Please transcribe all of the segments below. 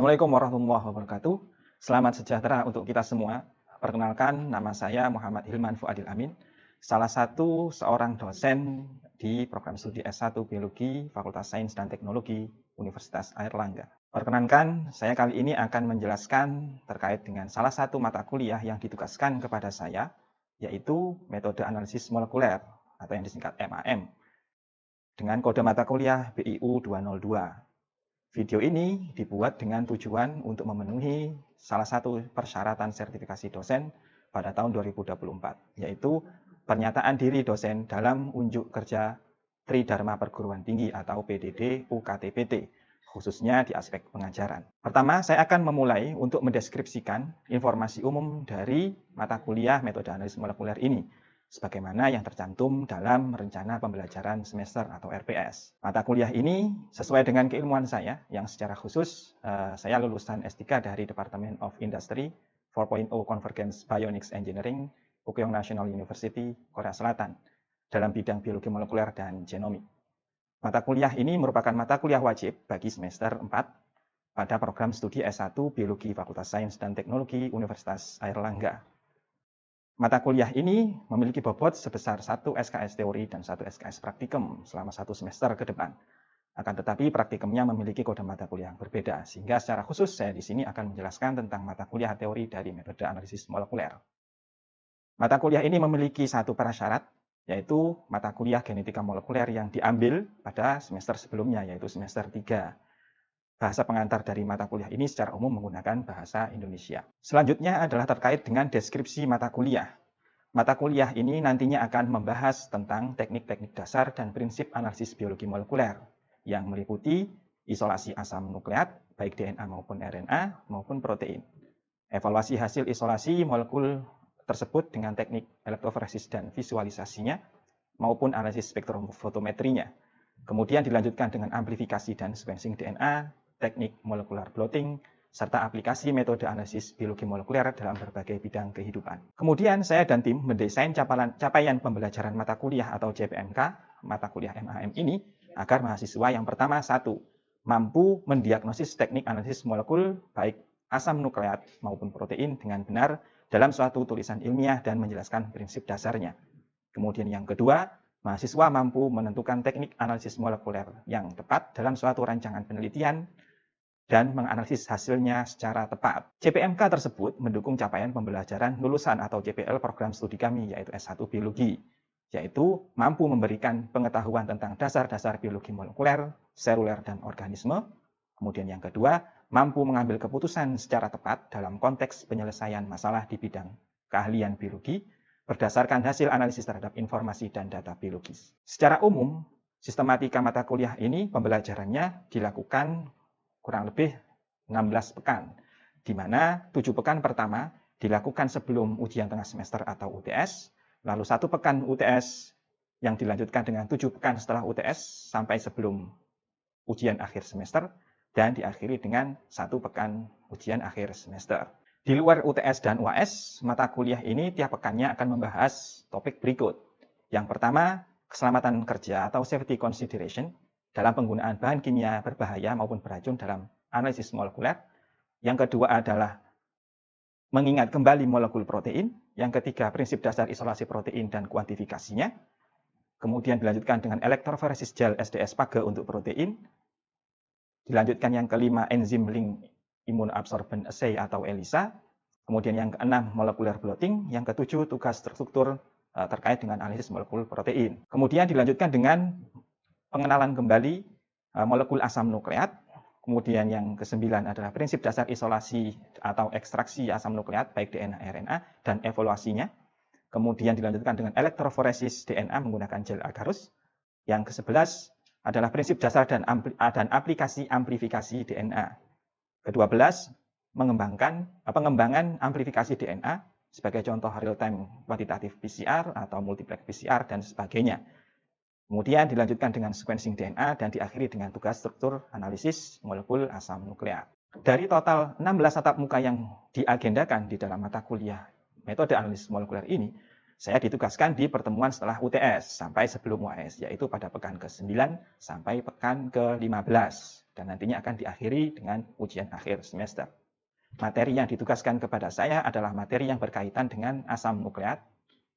Assalamualaikum warahmatullahi wabarakatuh. Selamat sejahtera untuk kita semua. Perkenalkan, nama saya Muhammad Hilman Fuadil Amin, salah satu seorang dosen di program studi S1 Biologi Fakultas Sains dan Teknologi Universitas Airlangga. Perkenankan, saya kali ini akan menjelaskan terkait dengan salah satu mata kuliah yang ditugaskan kepada saya, yaitu metode analisis molekuler atau yang disingkat MAM, dengan kode mata kuliah BIU 202. Video ini dibuat dengan tujuan untuk memenuhi salah satu persyaratan sertifikasi dosen pada tahun 2024, yaitu pernyataan diri dosen dalam unjuk kerja Tridharma Perguruan Tinggi atau PDD UKT-PT, khususnya di aspek pengajaran. Pertama, saya akan memulai untuk mendeskripsikan informasi umum dari mata kuliah metode analisis molekuler ini, sebagaimana yang tercantum dalam rencana pembelajaran semester atau RPS. Mata kuliah ini sesuai dengan keilmuan saya, yang secara khusus saya lulusan S3 dari Department of Industry 4.0 Convergence Bionics Engineering, Pukyong National University, Korea Selatan, dalam bidang biologi molekuler dan genomik. Mata kuliah ini merupakan mata kuliah wajib bagi semester 4 pada program studi S1 Biologi Fakultas Sains dan Teknologi Universitas Airlangga. Mata kuliah ini memiliki bobot sebesar 1 SKS teori dan 1 SKS praktikum selama 1 semester ke depan. Akan tetapi praktikumnya memiliki kode mata kuliah yang berbeda, sehingga secara khusus saya di sini akan menjelaskan tentang mata kuliah teori dari metode analisis molekuler. Mata kuliah ini memiliki satu prasyarat, yaitu mata kuliah genetika molekuler yang diambil pada semester sebelumnya, yaitu semester 3. Bahasa pengantar dari mata kuliah ini secara umum menggunakan bahasa Indonesia. Selanjutnya adalah terkait dengan deskripsi mata kuliah. Mata kuliah ini nantinya akan membahas tentang teknik-teknik dasar dan prinsip analisis biologi molekuler yang meliputi isolasi asam nukleat, baik DNA maupun RNA maupun protein. Evaluasi hasil isolasi molekul tersebut dengan teknik elektroforesis dan visualisasinya maupun analisis spektrofotometrinya. Kemudian dilanjutkan dengan amplifikasi dan sequencing DNA, teknik molekular plotting, serta aplikasi metode analisis biologi molekuler dalam berbagai bidang kehidupan. Kemudian saya dan tim mendesain capaian pembelajaran mata kuliah atau CPMK, mata kuliah MAM ini, agar mahasiswa yang pertama, 1, mampu mendiagnosis teknik analisis molekul baik asam nukleat maupun protein dengan benar dalam suatu tulisan ilmiah dan menjelaskan prinsip dasarnya. Kemudian yang kedua, mahasiswa mampu menentukan teknik analisis molekuler yang tepat dalam suatu rancangan penelitian dan menganalisis hasilnya secara tepat. CPMK tersebut mendukung capaian pembelajaran lulusan atau CPL program studi kami, yaitu S1 Biologi, yaitu mampu memberikan pengetahuan tentang dasar-dasar biologi molekuler, seluler, dan organisme. Kemudian yang kedua, mampu mengambil keputusan secara tepat dalam konteks penyelesaian masalah di bidang keahlian biologi, berdasarkan hasil analisis terhadap informasi dan data biologis. Secara umum, sistematika mata kuliah ini pembelajarannya dilakukan kurang lebih 16 pekan, di mana 7 pekan pertama dilakukan sebelum ujian tengah semester atau UTS, lalu 1 pekan UTS yang dilanjutkan dengan 7 pekan setelah UTS sampai sebelum ujian akhir semester, dan diakhiri dengan 1 pekan ujian akhir semester. Di luar UTS dan UAS, mata kuliah ini tiap pekannya akan membahas topik berikut. Yang pertama, keselamatan kerja atau safety consideration dalam penggunaan bahan kimia berbahaya maupun beracun dalam analisis molekuler. Yang kedua adalah mengingat kembali molekul protein. Yang ketiga, prinsip dasar isolasi protein dan kuantifikasinya. Kemudian dilanjutkan dengan elektroforesis gel SDS-PAGE untuk protein. Dilanjutkan yang kelima, enzim link immunoabsorbance assay atau ELISA. Kemudian yang keenam, molecular blotting. Yang ketujuh, tugas struktur terkait dengan analisis molekul protein. Kemudian dilanjutkan dengan pengenalan kembali molekul asam nukleat. Kemudian yang kesembilan adalah prinsip dasar isolasi atau ekstraksi asam nukleat baik DNA, RNA, dan evaluasinya. Kemudian dilanjutkan dengan elektroforesis DNA menggunakan gel agarus. Yang ke-11 adalah prinsip dasar dan aplikasi amplifikasi DNA. Ke-12, pengembangan amplifikasi DNA sebagai contoh real-time quantitative PCR atau multiplex PCR dan sebagainya. Kemudian dilanjutkan dengan sequencing DNA dan diakhiri dengan tugas struktur analisis molekul asam nukleat. Dari total 16 tatap muka yang diagendakan di dalam mata kuliah metode analisis molekuler ini, saya ditugaskan di pertemuan setelah UTS sampai sebelum UAS, yaitu pada pekan ke-9 sampai pekan ke-15 dan nantinya akan diakhiri dengan ujian akhir semester. Materi yang ditugaskan kepada saya adalah materi yang berkaitan dengan asam nukleat,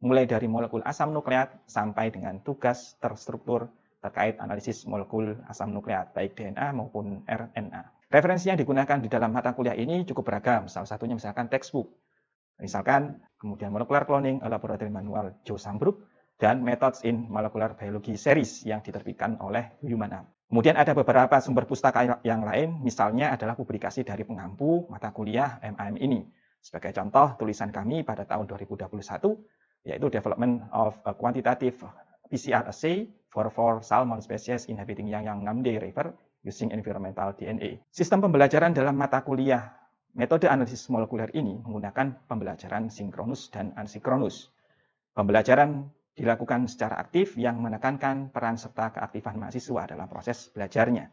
mulai dari molekul asam nukleat sampai dengan tugas terstruktur terkait analisis molekul asam nukleat, baik DNA maupun RNA. Referensi yang digunakan di dalam mata kuliah ini cukup beragam, salah satunya misalkan textbook. Misalkan, kemudian Molecular Cloning, a Laboratory Manual Joe Sambrook, dan Methods in Molecular Biology Series yang diterbitkan oleh Humana. Kemudian ada beberapa sumber pustaka yang lain, misalnya adalah publikasi dari pengampu mata kuliah MAM ini. Sebagai contoh, tulisan kami pada tahun 2021, yaitu Development of a Quantitative PCR Assay for 4 Salmon Species Inhabiting Yang Ngamde River Using Environmental DNA. Sistem pembelajaran dalam mata kuliah metode analisis molekuler ini menggunakan pembelajaran sinkronus dan asinkronus. Pembelajaran dilakukan secara aktif yang menekankan peran serta keaktifan mahasiswa dalam proses belajarnya.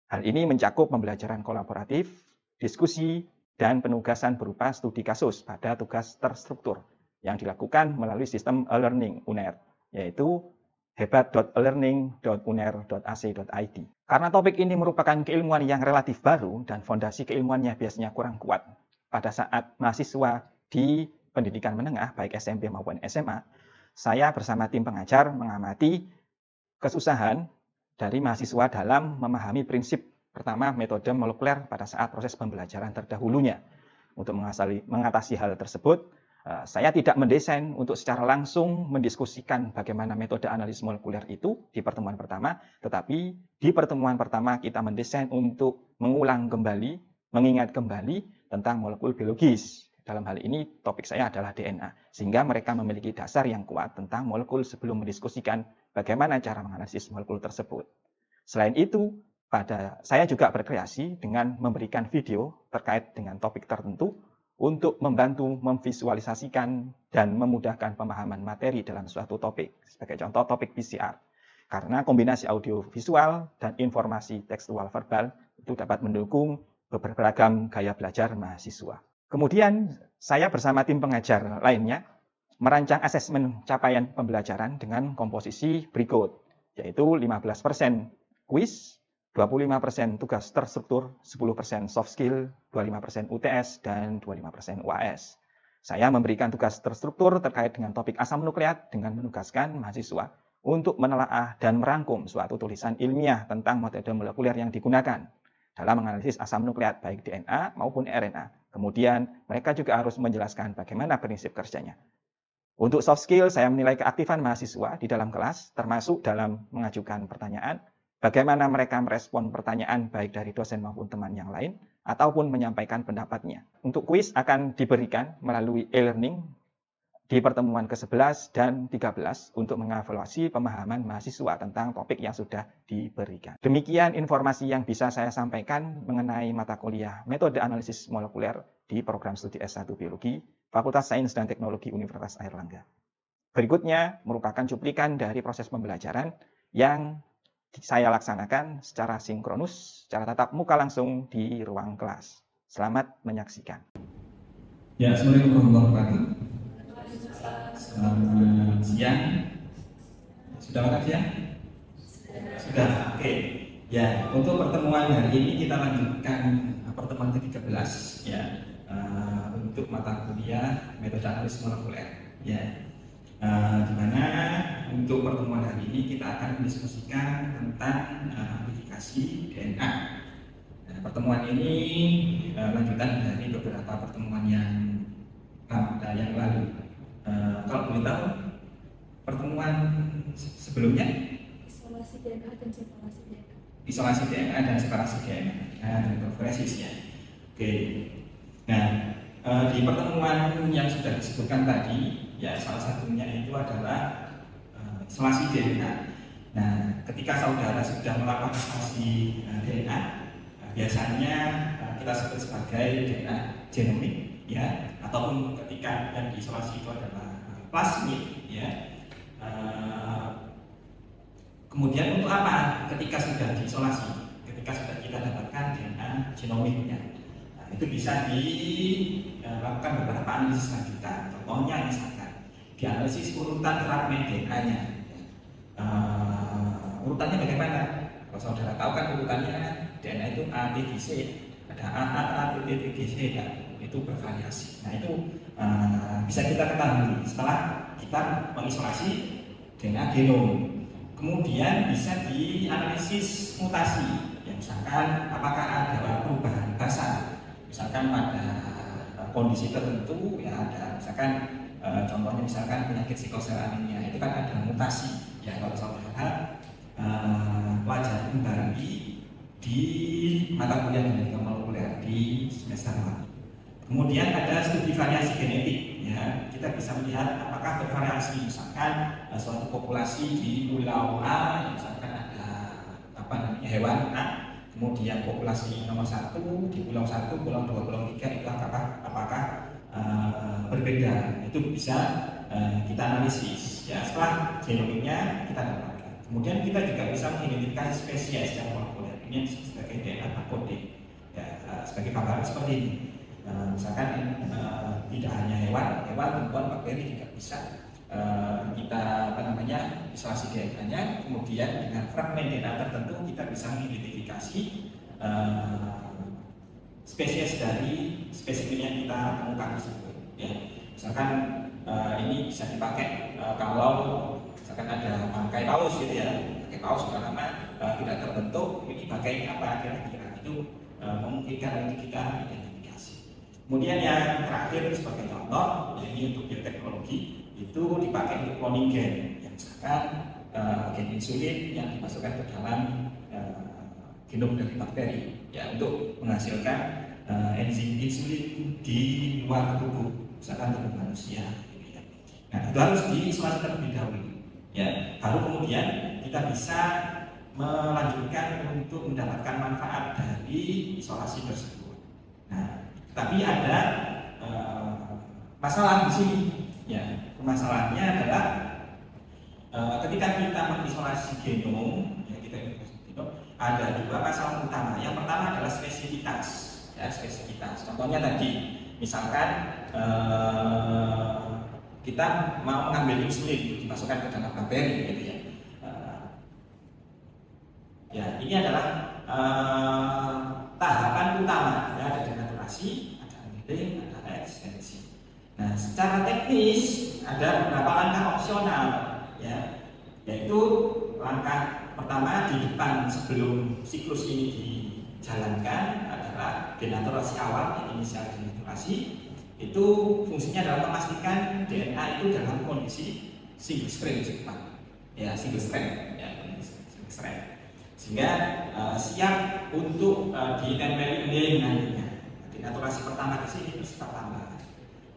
Hal ini mencakup pembelajaran kolaboratif, diskusi, dan penugasan berupa studi kasus pada tugas terstruktur yang dilakukan melalui sistem e-learning UNER, yaitu hebat.elearning.uner.ac.id. Karena topik ini merupakan keilmuan yang relatif baru dan fondasi keilmuannya biasanya kurang kuat pada saat mahasiswa di pendidikan menengah, baik SMP maupun SMA, saya bersama tim pengajar mengamati kesusahan dari mahasiswa dalam memahami prinsip pertama metode molekuler pada saat proses pembelajaran terdahulunya. Untuk mengatasi hal tersebut, saya tidak mendesain untuk secara langsung mendiskusikan bagaimana metode analisis molekuler itu di pertemuan pertama, tetapi di pertemuan pertama kita mendesain untuk mengulang kembali, mengingat kembali tentang molekul biologis. Dalam hal ini topik saya adalah DNA, sehingga mereka memiliki dasar yang kuat tentang molekul sebelum mendiskusikan bagaimana cara menganalisis molekul tersebut. Selain itu, saya juga berkreasi dengan memberikan video terkait dengan topik tertentu untuk membantu memvisualisasikan dan memudahkan pemahaman materi dalam suatu topik. Sebagai contoh, topik PCR. Karena kombinasi audio visual dan informasi tekstual verbal itu dapat mendukung beragam gaya belajar mahasiswa. Kemudian saya bersama tim pengajar lainnya merancang asesmen capaian pembelajaran dengan komposisi berikut, yaitu 15% kuis, 25% tugas terstruktur, 10% soft skill, 25% UTS, dan 25% UAS. Saya memberikan tugas terstruktur terkait dengan topik asam nukleat dengan menugaskan mahasiswa untuk menelaah dan merangkum suatu tulisan ilmiah tentang metode molekuler yang digunakan dalam menganalisis asam nukleat baik DNA maupun RNA. Kemudian mereka juga harus menjelaskan bagaimana prinsip kerjanya. Untuk soft skill, saya menilai keaktifan mahasiswa di dalam kelas, termasuk dalam mengajukan pertanyaan, bagaimana mereka merespon pertanyaan baik dari dosen maupun teman yang lain, ataupun menyampaikan pendapatnya. Untuk kuis akan diberikan melalui e-learning di pertemuan ke-11 dan 13 untuk mengevaluasi pemahaman mahasiswa tentang topik yang sudah diberikan. Demikian informasi yang bisa saya sampaikan mengenai mata kuliah metode analisis molekuler di program studi S1 Biologi, Fakultas Sains dan Teknologi Universitas Airlangga. Berikutnya merupakan cuplikan dari proses pembelajaran yang saya laksanakan secara sinkronus, secara tatap muka langsung di ruang kelas. Selamat menyaksikan. Ya, Assalamualaikum warahmatullahi wabarakatuh. Selamat siang. Sudah makan siang? Sudah. Oke. Ya, untuk pertemuan hari ini kita lanjutkan pertemuan ke-13 ya. Untuk mata kuliah metode analisis molekuler ya. Di mana untuk pertemuan hari ini kita akan mendiskusikan tentang amplifikasi DNA. Nah, pertemuan ini lanjutan dari beberapa pertemuan yang lalu. Kalau boleh tahu pertemuan sebelumnya isolasi DNA dan separasi DNA. Isolasi DNA dan separasi DNA dan interferensis ya. Oke. Nah, di pertemuan yang sudah disebutkan tadi ya, salah satunya itu adalah isolasi DNA. Nah, ketika saudara sudah melakukan isolasi DNA, biasanya kita sebut sebagai DNA genomik ya, ataupun ketika yang diisolasi itu adalah plasmid ya. Kemudian untuk apa? Ketika sudah diisolasi, ketika sudah kita dapatkan DNA genomiknya, nah, itu bisa dilakukan beberapa analisis lanjutan. Contohnya misalkan dianalisis urutan fragmen DNA-nya. Urutannya bagaimana? Kalau saudara tahu kan urutannya DNA itu A, T, G, C, ada A, T, T, G, C, ya, itu bervariasi. Nah itu bisa kita ketahui setelah kita mengisolasi DNA genom. Kemudian bisa dianalisis mutasi, ya, misalkan apakah ada perubahan basa, misalkan pada kondisi tertentu, ya ada misalkan contohnya misalkan penyakit sikosel anemia itu kan ada mutasi, ya kalau saudara pelajari kembali di mata kuliah genetika molekuler di semester lalu. Kemudian ada studi variasi genetik, ya kita bisa melihat apakah bervariasi, misalkan suatu populasi di pulau A, misalkan ada hewan A, kemudian populasi nomor 1 di pulau 1, pulau 2, pulau 3 itu apakah berbeda. Itu bisa kita analisis, ya setelah genomiknya kita dapatkan. Kemudian kita juga bisa mengidentifikasi spesies secara molekuler, ini sebagai DNA barcode, ya sebagai gambaran seperti ini. Misalkan tidak hanya hewan, tumbuhan, bakteri juga bisa kita isolasi DNA-nya, kemudian dengan fragmen DNA tertentu kita bisa mengidentifikasi spesies dari spesimen yang kita temukan tersebut. Ya, misalkan ini bisa dipakai kalau misalkan ada bangkai paus gitu ya, bangkai paus sudah lama tidak terbentuk, ini bangkai apa kira-kira, itu memungkinkan untuk kita identifikasi. Kemudian yang terakhir sebagai contoh, ini untuk bioteknologi itu dipakai untuk cloning gen, yang misalkan gen insulin yang dimasukkan ke dalam genom dari bakteri, ya untuk menghasilkan enzim insulin di luar tubuh, misalkan tubuh manusia. Gitu ya. Nah itu harus diisolasi terlebih dahulu, ya baru kemudian kita bisa melanjutkan untuk mendapatkan manfaat dari isolasi tersebut. Nah, tapi ada masalah di sini, ya. Masalahnya adalah ketika kita mengisolasi genom, ya kita ada dua masalah utama. Yang pertama adalah spesifitas, ya spesifitas. Contohnya tadi, misalkan kita mau mengambil insulin dimasukkan ke dalam bakteri, gitu ya. Ya ini adalah tahapan utama, ya ada denaturasi, ada embedding, ada ekstensi. Nah, secara teknis ada beberapa langkah opsional, ya, yaitu langkah pertama di depan sebelum siklus ini dijalankan adalah denaturasi awal, inisial denaturasi. Itu fungsinya adalah memastikan DNA itu dalam kondisi single strand, ya single strand, ya single strand, sehingga siap untuk ditempeli mengiring nantinya. Denaturasi pertama di sini bersifat tambahan.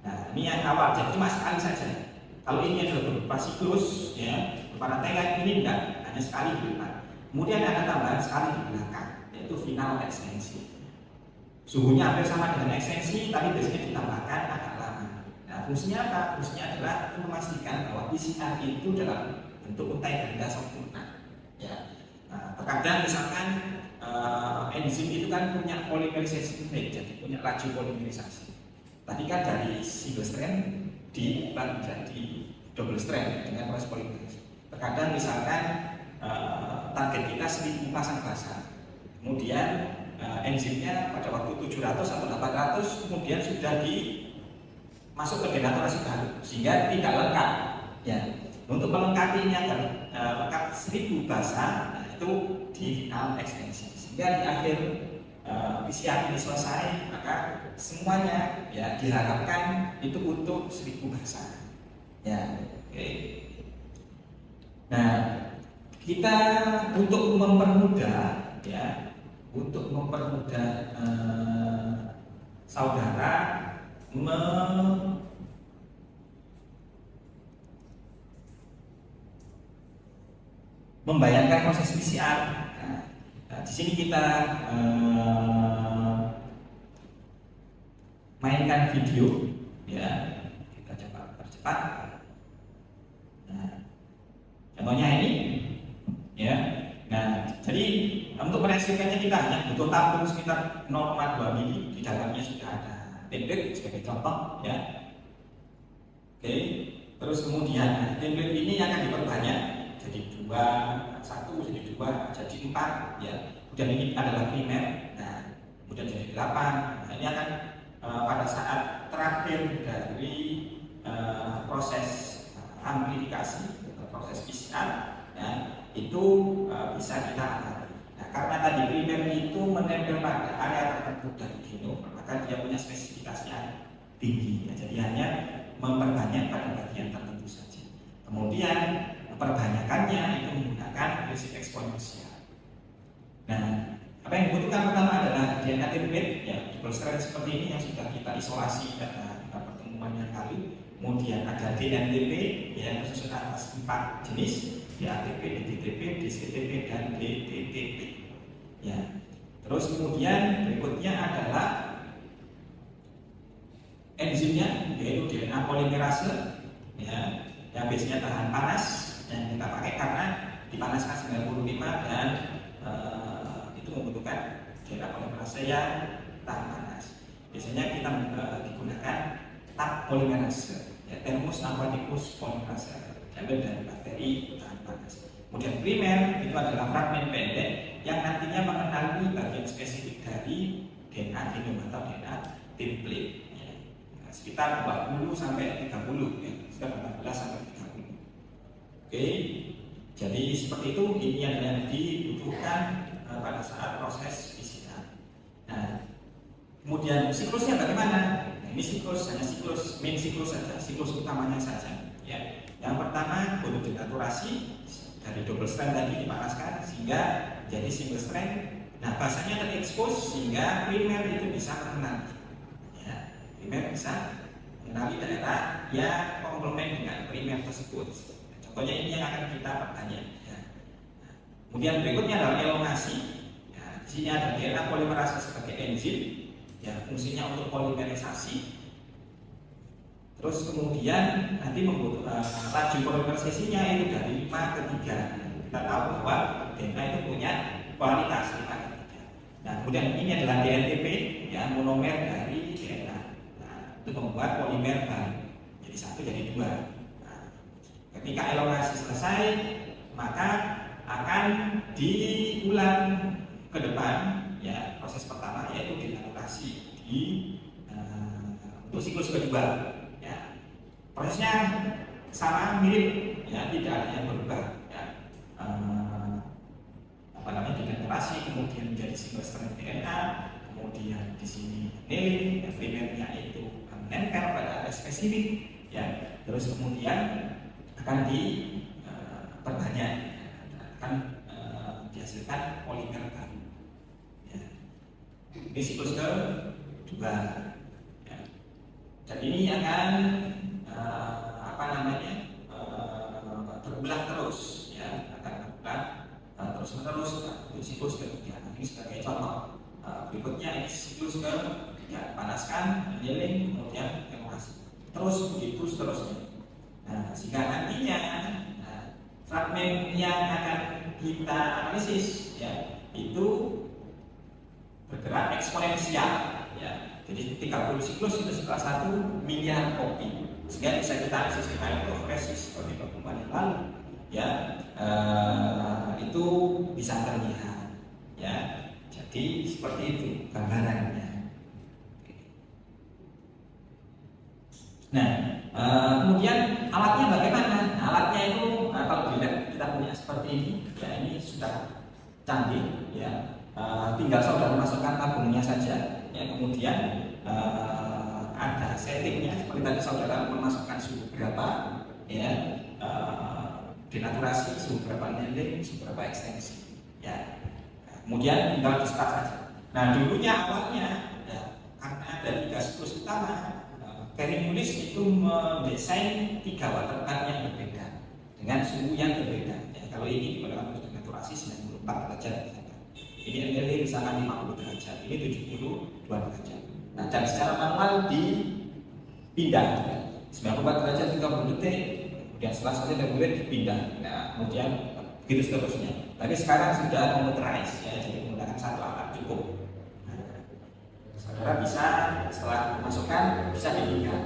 Nah, ini yang awal, jadi cuma sekali saja. Kalau ini adalah berupa siklus, ya, berupa rantai, ini enggak, hanya sekali di depan. Kemudian ada tambahan sekali di belakang, yaitu final ekstensi. Suhunya hampir sama dengan ekstensi, tapi biasanya ditambahkan agak lama. Nah, fungsinya apa? Fungsinya adalah untuk memastikan bahwa PCR itu dalam bentuk untai ganda sempurna. Ya. Nah, terkadang misalkan enzim itu kan punya polymerisasi rate, jadi punya laju polimerisasi. Tadi kan dari single strand diubah menjadi double strand dengan proses polimerase. Terkadang misalkan target kita 1000 pasang basa, kemudian enzimnya pada waktu 700 atau 800 kemudian sudah masuk ke denaturasi baru sehingga tidak lengkap. Ya, untuk melengkapinya agar lengkap 1000 basa, nah itu di final ekstensi. Sehingga di akhir PCR ini selesai, maka semuanya ya diharapkan itu untuk 1000 basa. Ya, oke. Nah, kita untuk mempermudah, ya, saudara membayangkan proses PCR. Nah, di sini kita mainkan video, ya, kita coba percepat. Nah, contohnya ini, ya. Nah, jadi untuk mereaksikannya kita hanya butuh tabung sekitar 0,2 mili, di dalamnya sudah ada template sebagai contoh, ya. Oke, terus kemudian template ini akan diperbanyak jadi 2, 1 jadi 2 jadi 4, ya. kemudian ini adalah primer, nah kemudian jadi 8. Nah, ini akan pada saat terakhir dari proses amplifikasi atau proses PCR, ya, itu bisa kita amati. Nah, karena tadi primer itu menempel pada area tertentu dari genom, maka dia punya spesifikasi yang tinggi, ya, jadi hanya memperbanyak pada bagian tertentu saja. Kemudian perbanyakannya itu menggunakan prinsip eksponensial. Nah, apa yang dibutuhkan pertama adalah DNA template, ya, double strand seperti ini yang sudah kita isolasi pada pertemuan yang lalu. Kemudian ada DNTP, ya, tersusun atas 4 jenis, DATP, DTTP, DCTP, dan DTTP. Ya. Terus kemudian berikutnya adalah enzimnya, yaitu DNA polimerase, ya, yang biasanya tahan panas, yang kita pakai karena dipanaskan 95 dan itu membutuhkan DNA polimerase yang tahan panas. Biasanya kita digunakan TAP polimerase, ya, thermus aquaticus polimerase, diambil dari bakteri tahan panas. Kemudian primer itu adalah fragmen pendek yang nantinya mengenali bagian spesifik dari DNA genom atau DNA template, ya. Nah, sekitar 40 sampai 30, ya, sekitar 14 sampai 30. Oke, jadi seperti itu. Ini yang dibutuhkan pada saat proses PCR. Nah, kemudian siklusnya bagaimana? Nah, ini siklus, hanya siklus, main siklus saja, siklus utamanya saja, ya. Yang pertama, butuh denaturasi dari double strand tadi dipanaskan sehingga jadi single strand. Nah, basanya terekspos sehingga primer itu bisa mengenali, ya, primer bisa mengenali daerah yang komplement dengan primer tersebut. Contohnya ini yang akan kita pertanyakan, ya. Nah, kemudian berikutnya adalah elongasi. Ya, di sini ada DNA polimerase sebagai enzim, ya, fungsinya untuk polimerisasi. Terus kemudian nanti laju polimerisasinya itu dari 5 ke 3. Kita tahu bahwa DNA itu punya kualitas 5 ke 3. Nah, kemudian ini adalah DNTP, ya, monomer dari DNA. Nah, itu membuat polimer baru. Jadi 1 jadi 2. Nah, ketika elongasi selesai, maka akan diulang ke depan, ya, proses pertama yaitu denaturasi untuk siklus kedua. Prosesnya sama, mirip, ya, tidak ada yang berubah, ya. Denaturasi kemudian menjadi single strand DNA, kemudian di sini annealing, primernya itu menempel pada area spesifik, ya. Terus kemudian akan diperbanyak, akan dihasilkan polimer baru, ya. Ini siklus kedua, ya. Dan ini akan berulang terus, ya, akan berulang terus menerus untuk siklus ketiga. Ini sebagai contoh. Berikutnya ini siklus ketiga, panaskan, annealing, kemudian elongasi, terus begitu seterusnya. Nah, sehingga nantinya fragmen yang akan kita analisis, ya, itu bergerak eksponensial, ya. Jadi 30 siklus itu setelah 1 miliar kopi, sehingga bisa kita analisis di hydrophresis seperti pertemuan yang lalu, ya, itu bisa terlihat, ya. Jadi seperti itu gambarannya. Nah, kemudian alatnya bagaimana? Nah, alatnya itu kalau kita punya seperti ini, ya, ini sudah canggih, ya. Tinggal saudara masukkan tabungnya saja, ya, kemudian ada settingnya seperti tadi saudara memasukkan suhu berapa, ya, denaturasi suhu berapa, annealing suhu berapa, ekstensi, ya. Kemudian tinggal di start saja. Nah, dulunya awalnya, ya, karena ada 3 siklus utama, Perry Mullis itu mendesain 3 waterpad yang berbeda dengan suhu yang berbeda, ya. Kalau ini digunakan untuk denaturasi 94 derajat, ini annealing misalkan 50 derajat, ini 72 derajat. Nah, dan secara manual dipindah, ya. 94 derajat 30 detik, kemudian setelah 1 menit dipindah. Nah, kemudian begitu seterusnya. Tapi sekarang sudah computerized, ya, jadi menggunakan 1 alat cukup. Nah, saudara bisa setelah memasukkan bisa dipindah,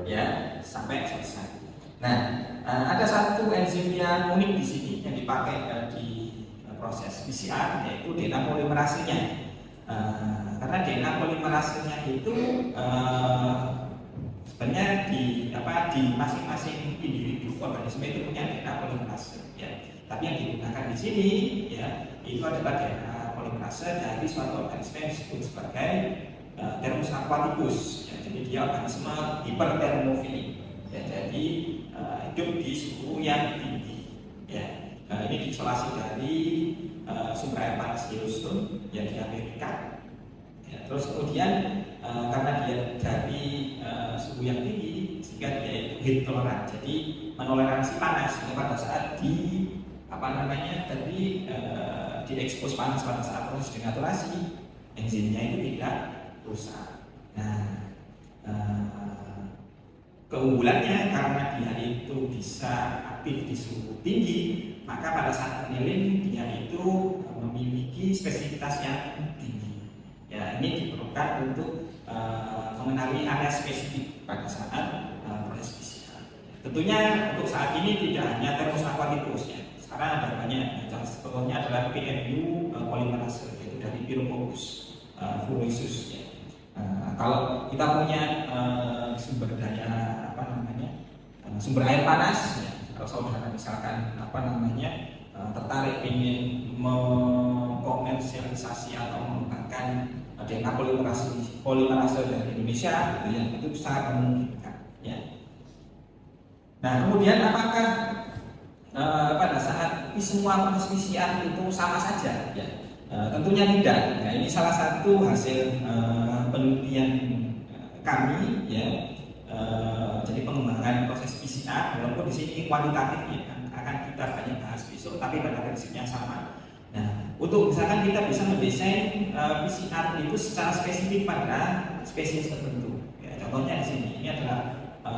ya, sampai selesai. Nah, ada satu enzim yang unik di sini yang dipakai di proses PCR, yaitu DNA polimerasenya. Karena DNA polimerasenya itu sebenarnya di masing-masing individu organisme itu punya DNA polimerase, ya. Tapi yang digunakan di sini, ya, itu adalah DNA polimerase dari suatu organisme yang disebut sebagai Thermus aquaticus. Ya, jadi dia organisme hipertermofilik. Ya, jadi hidup di suhu yang tinggi. Ya, ini diisolasi dari sumber air panas Yellowstone yang di Amerika. Ya, terus kemudian karena dia dari suhu yang tinggi, sehingga dia itu heat tolerant, jadi menoleransi panas. Pada saat diekspos panas pada saat proses denaturasi, enzimnya itu tidak rusak. Nah, keunggulannya karena dia itu bisa aktif di suhu tinggi, maka pada saat annealing dia itu memiliki spesifitas yang tinggi. Ya, ini diperlukan untuk mengenali area spesifik pada saat proses PCR. Tentunya untuk saat ini tidak hanya Thermus aquaticus, ya. Sekarang ada banyak, contohnya adalah PNU polimerase, yaitu dari Pyrococcus fluosus, ya. Kalau kita punya sumber daya sumber air panas, ya. Kalau saudara misalkan tertarik ingin mengkomersialisasi atau mengembangkan DNA polimerase dari Indonesia, ya, itu sangat memungkinkan, ya. Nah, kemudian apakah pada saat semua proses PCR itu sama saja? Ya, tentunya tidak. Nah, ini salah satu hasil penelitian kami, ya. Jadi pengembangan proses PCR, walaupun di sini kualitatif, ya, akan kita banyak bahas besok, tapi pada prinsipnya sama. Nah, untuk misalkan kita bisa mendesain PCR itu secara spesifik pada spesies tertentu. Ya, contohnya di sini, ini adalah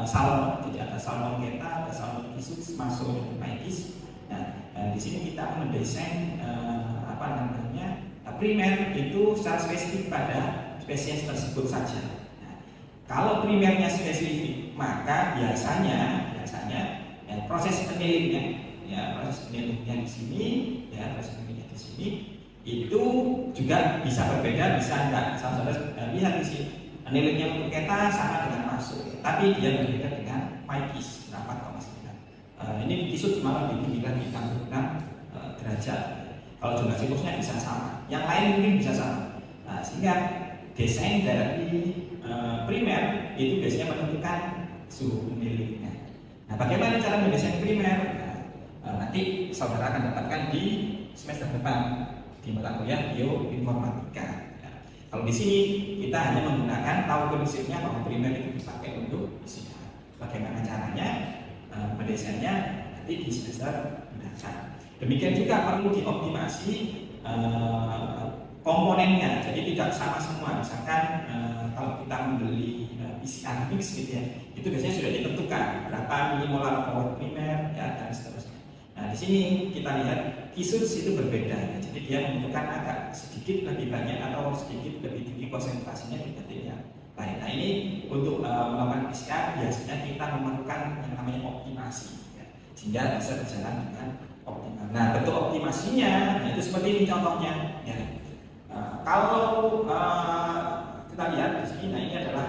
salmon, jadi ada salmon keta, ada salmon kisus, masuk dan maikis. Nah, di sini kita mendesain primer itu secara spesifik pada spesies tersebut saja. Nah, kalau primernya spesifik, maka biasanya ya, proses annealingnya di sini, ya, proses annealingnya di sini itu juga bisa berbeda, bisa enggak. Saudara lihat di sini, annealingnya untuk keta sama dengan masuk, ya, tapi dia berbeda dengan maikis 4,9. Ini kisut malah di 9,6 derajat. Kalau jumlah siklusnya bisa sama, yang lain mungkin bisa sama. Nah, sehingga desain dari primer itu biasanya menentukan suhu annealingnya. Nah, bagaimana cara mendesain primer? Nanti saudara akan dapatkan di semester depan di mata kuliah bioinformatika. Ya. Kalau di sini kita hanya menggunakan tahu prinsipnya bahwa primer itu dipakai untuk PCR. Bagaimana caranya mendesainnya nanti di semester mendatang. Demikian juga perlu dioptimasi komponennya, jadi tidak sama semua. Misalkan kalau kita membeli PCR mix, gitu ya, itu biasanya sudah ditentukan berapa milimolar forward primer, ya, dan seterusnya. Nah, di sini kita lihat kisus itu berbeda, ya. Jadi dia membutuhkan agak sedikit lebih banyak atau sedikit lebih tinggi konsentrasinya dibanding yang lain. Nah, ini untuk melakukan PCR biasanya kita memerlukan yang namanya optimasi, ya, sehingga bisa berjalan dengan optimal. Nah, bentuk optimasinya, itu seperti ini contohnya. Ya. Kalau kita lihat di sini, nah ini adalah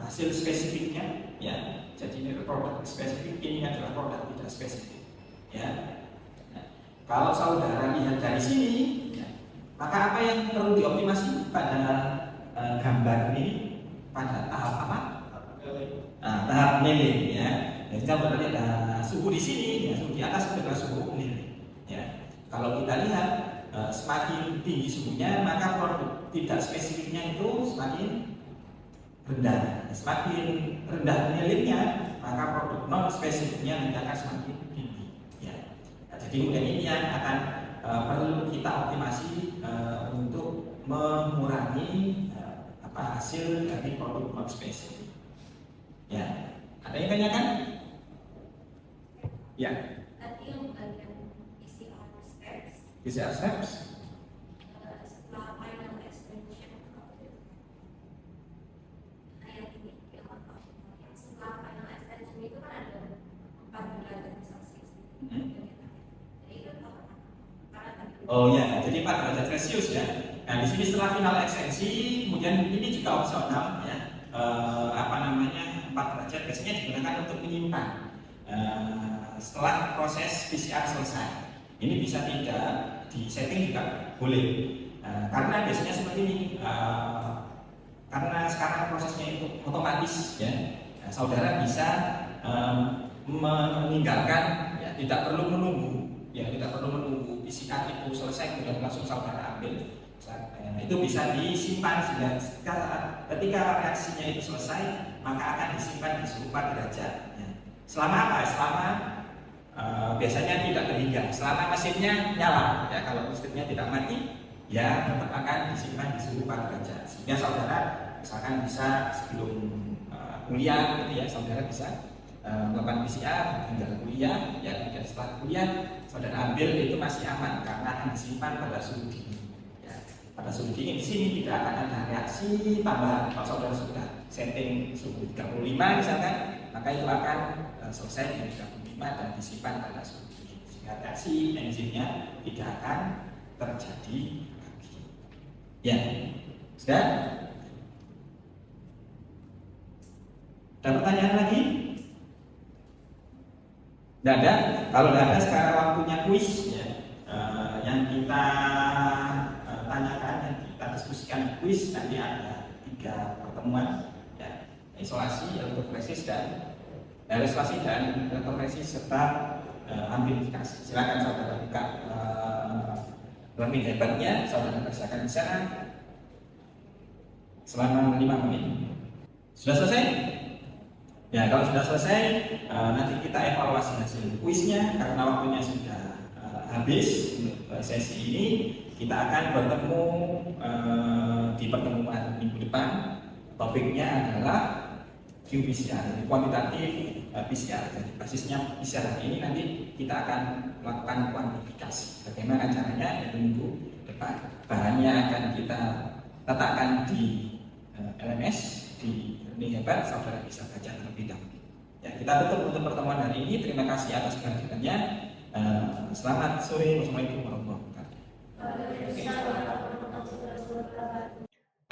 hasil spesifiknya, ya. Jadi ini produk spesifik, ini adalah produk tidak spesifik. Ya. Nah, kalau saudara lihat dari sini, ya, maka apa yang perlu dioptimasi pada gambar ini, pada tahap apa? Tahap annealing, ya. Jadi kita lihat suhu di sini, ya, suhu di atas adalah suhu annealing. Ya. Kalau kita lihat semakin tinggi suhunya, maka produk tidak spesifiknya itu semakin rendah. Semakin rendah annealingnya, maka produk non spesifiknya nanti akan semakin tinggi. Ya. Nah, jadi kemudian ini yang akan perlu kita optimasi untuk mengurangi hasil dari produk non spesifik. Ya. Ada yang tanyakan? Ya. Tadi yang bagian PCR steps. PCR steps? Setelah final extension, yang ini yang setelah final extension itu kan ada 4 derajat Celsius. Jadi itu karena tadi Oh ya, jadi 4 derajat Celcius ya. Nah, di sini setelah final ekstensi, kemudian ini juga opsional ya. 4 derajat biasanya digunakan untuk menyimpan setelah proses PCR selesai. Ini bisa tidak di setting juga boleh. Karena biasanya seperti ini, karena sekarang prosesnya itu otomatis ya, saudara bisa meninggalkan ya, tidak perlu menunggu PCR itu selesai kemudian langsung saudara ambil. Itu bisa disimpan sehingga ketika reaksinya itu selesai maka akan disimpan di suhu 4 derajat ya. Selama apa? Selama biasanya tidak berhingga, selama mesinnya nyala ya. Kalau listriknya tidak mati ya tetap akan disimpan di suhu 4 derajat sehingga saudara misalkan bisa sebelum kuliah gitu ya, saudara bisa melakukan PCR hingga kuliah ya, dan setelah kuliah saudara ambil itu masih aman karena akan disimpan pada suhu dingin ya. Pada suhu dingin di sini tidak akan ada reaksi tambahan. Kalau saudara sudah setting suhu 35 misalkan, maka itu akan selesai di 35 dan disimpan pada suhu dingin sehingga reaksi enzimnya tidak akan terjadi lagi ya. Sudah? Ada pertanyaan lagi? Tidak ada? Kalau tidak ada, sekarang waktunya kuis ya. Yang kita tanyakan, yang kita diskusikan kuis nanti ada 3 pertemuan ya. Isolasi, elektroforesis dan elektroforesis serta amplifikasi. Silakan saudara buka learning hebatnya, saudara kerjakan di sana selama 5 menit. Sudah selesai? Ya, kalau sudah selesai, nanti kita evaluasi hasil kuisnya karena waktunya sudah habis untuk sesi ini. Kita akan bertemu di pertemuan minggu depan. Topiknya adalah qPCR, kuantitatif PCR. Jadi basisnya PCR ini nanti kita akan melakukan kuantifikasi. Bagaimana caranya? Itu minggu depan. Bahannya akan kita letakkan di LMS, di Learning Hebat, saudara bisa baca terlebih dahulu. Ya, kita tutup untuk pertemuan hari ini. Terima kasih atas kehadirannya. Selamat sore. Wassalamualaikum warahmatullahi wabarakatuh.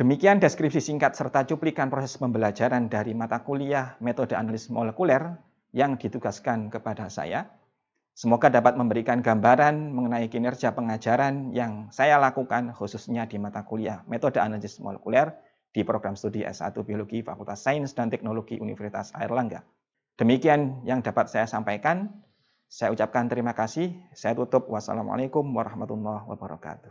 Demikian deskripsi singkat serta cuplikan proses pembelajaran dari mata kuliah metode analisis molekuler yang ditugaskan kepada saya. Semoga dapat memberikan gambaran mengenai kinerja pengajaran yang saya lakukan khususnya di mata kuliah metode analisis molekuler di program studi S1 Biologi Fakultas Sains dan Teknologi Universitas Airlangga. Demikian yang dapat saya sampaikan. Saya ucapkan terima kasih. Saya tutup. Wassalamualaikum warahmatullahi wabarakatuh.